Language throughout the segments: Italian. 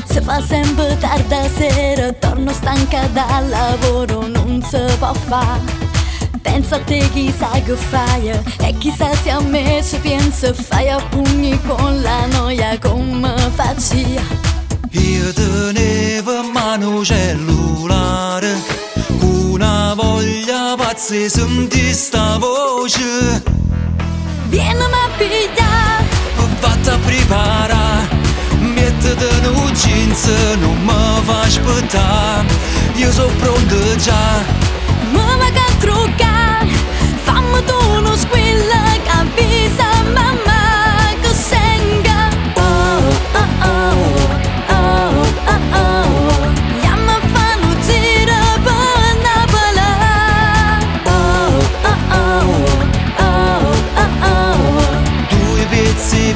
Si fa sempre tarda sera, torno stanca dal lavoro, non si può fare. Pensa a te chissà che fai, e chissà se a me ci pensa, fai a pugni con la noia come faccia. Io tenevo in mano cellulare, con una voglia pazza di sentire sta voce. Vieni a pigliare, Vatti a preparare, mettiti in jeans, non mi fa aspettare. Io sono pronto già. mi va a truccare, fammi tu uno squillo che avvisa mamma che senga. Oh, oh, oh, oh, oh, oh. Andiamo a fare un giro per Napoli. Oh, oh, oh, oh, oh. Due pezzi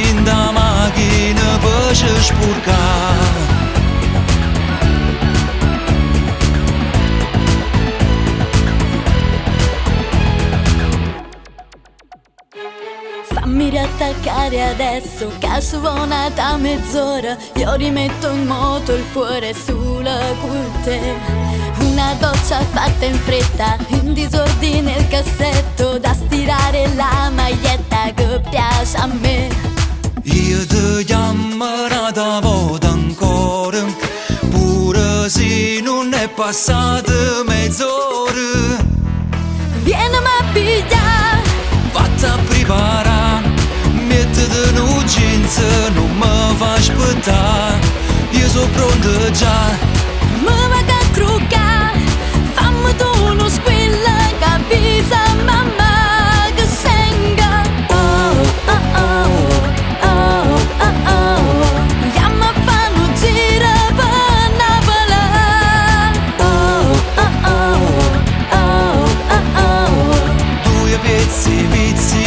in da macchina per ci spurcare. Fammi riattaccare adesso, che suona da mezz'ora. Io rimetto in moto il cuore sulla curte. Una doccia fatta in fretta, in disordine il cassetto, da stirare la maglietta che piace a me. Io ti chiamo un'altra volta ancora, pure se non è passata mezz'ora. Vieni a pigliare, Vatti a preparare, mettiti in jeans, non mi fa aspettare. Io sono pronto già. mi va a truccare, fammi tu uno squillo che avvisa mamma che senga. Oh, oh, oh, oh, oh, oh. Andiamo a fare un giro per Napoli. Oh, oh, oh, oh, oh. Due pezzi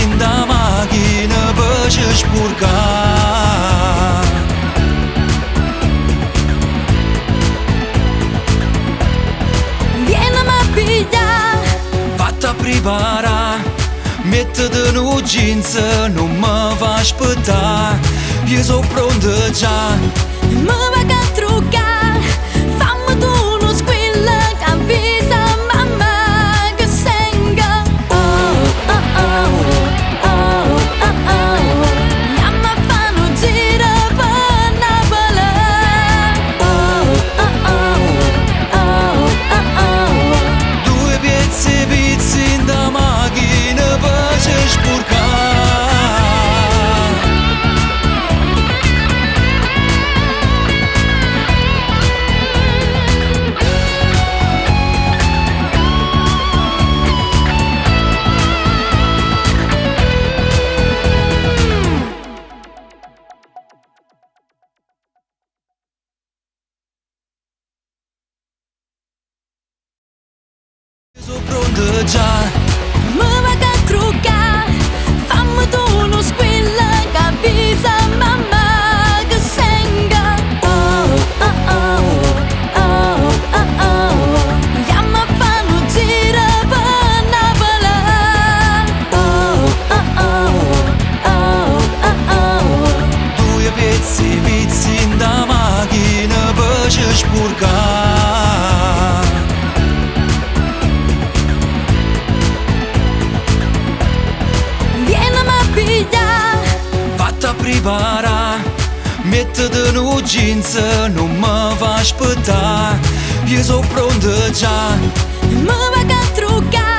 in da macchina per ci spurcare. Vieni a pigliare, Vatti a preparare, mettiti in jeans, non mi fa aspettare. Io sono pronto già. mi va a truccare, fammi tu uno squillo che avvisa mamma che senga. Oh, oh, oh, oh, oh, oh. Andiamo a fare un giro per Napoli. Oh, oh, oh, oh, oh. Due pezzi in da macchina per ci spurcare. Sono pronto già. mi va a truccare, fammi tu uno squillo che avvisa mamma che senga. Oh, oh, oh, oh, oh, oh. Andiamo a fare un giro per Napoli. Oh, oh, oh, oh, oh. Due pezzi in da macchina per ci spurcare. Vieni a pigliare, Vatti a preparare, mettiti in jeans, non mi fa aspettare. Io sono pronto già. mi va a truccare.